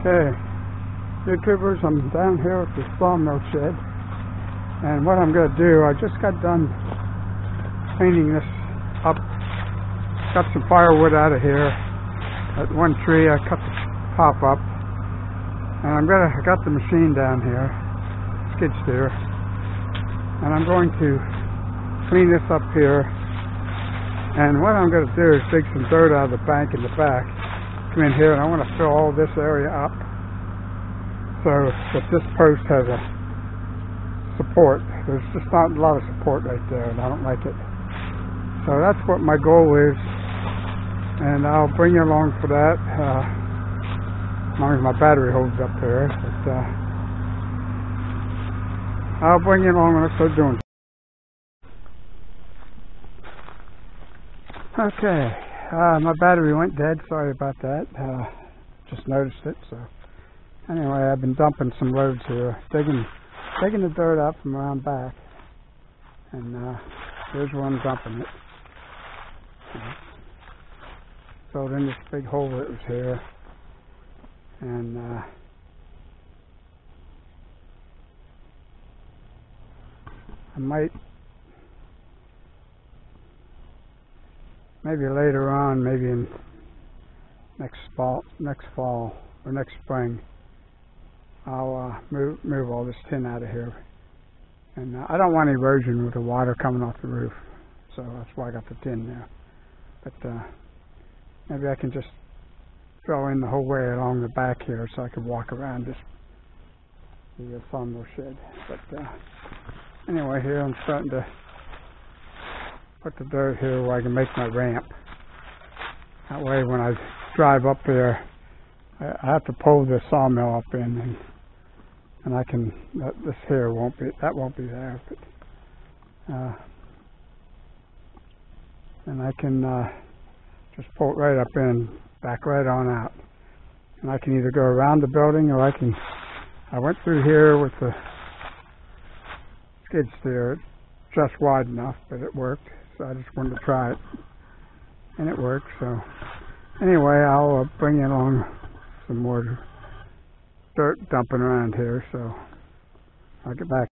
Okay, YouTubers, I'm down here at the Sawmill shed, and what I'm going to do, I just got done cleaning this up, got some firewood out of here. At one tree I cut the top up, and I got the machine down here, skid steer, and I'm going to clean this up here. And what I'm going to do is dig some dirt out of the bank in the back, come in here, and I want to fill all this area up so that this post has a support. There's just not a lot of support right there, and I don't like it. So that's what my goal is, and I'll bring you along for that, as long as my battery holds up there. But I'll bring you along when I start doing. Okay, my battery went dead, sorry about that, just noticed it. So anyway, I've been dumping some loads here, digging the dirt up from around back, and here's where I'm dumping it. Filled in this big hole that was here, and I might, maybe later on, maybe in next fall or next spring, I'll move all this tin out of here. And I don't want erosion with the water coming off the roof, so that's why I got the tin there. But maybe I can just fill in the whole way along the back here, so I can walk around the sawmill shed. But anyway, here I'm starting to put the dirt here where I can make my ramp. That way when I drive up there, I have to pull the sawmill up in, and I can, this here won't be there, but and I can just pull it right up in, back right on out. And I can either go around the building, or I went through here with the skid steer, just wide enough, but it worked. So I just wanted to try it, and it worked. So anyway, I'll bring you along some more dirt dumping around here, so I'll get back.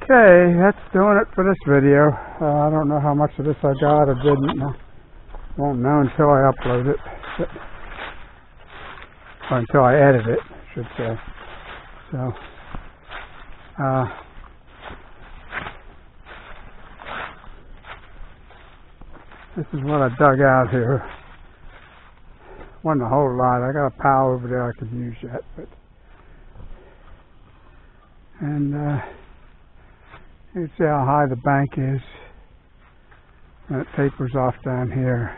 Okay, that's doing it for this video. I don't know how much of this I got or didn't. I won't know until I upload it. Or until I edit it, I should say. So, this is what I dug out here. Wasn't a whole lot. I got a pile over there I could use yet, but and you can see how high the bank is, and it tapers off down here.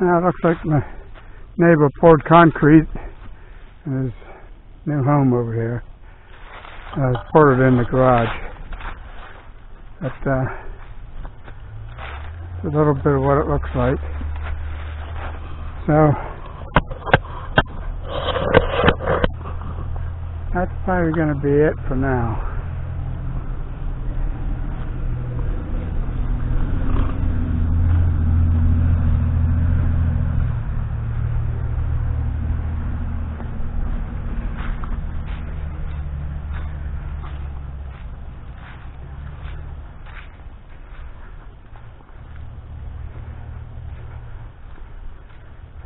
Now it looks like my neighbor poured concrete in his new home over here. Poured it in the garage. But a little bit of what it looks like. So that's probably going to be it for now.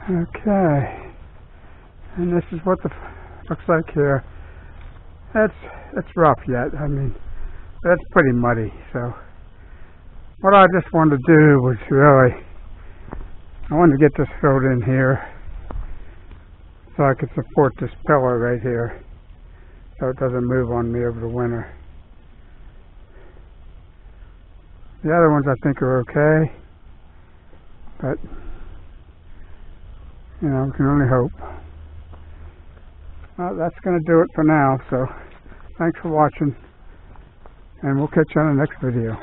Okay, and this is what the looks like here. It's rough yet. I mean, that's pretty muddy. So, what I just wanted to do was I wanted to get this filled in here so I could support this pillar right here, so it doesn't move on me over the winter. The other ones I think are okay, but you know, we can only hope. Well, that's going to do it for now, so thanks for watching, and we'll catch you on the next video.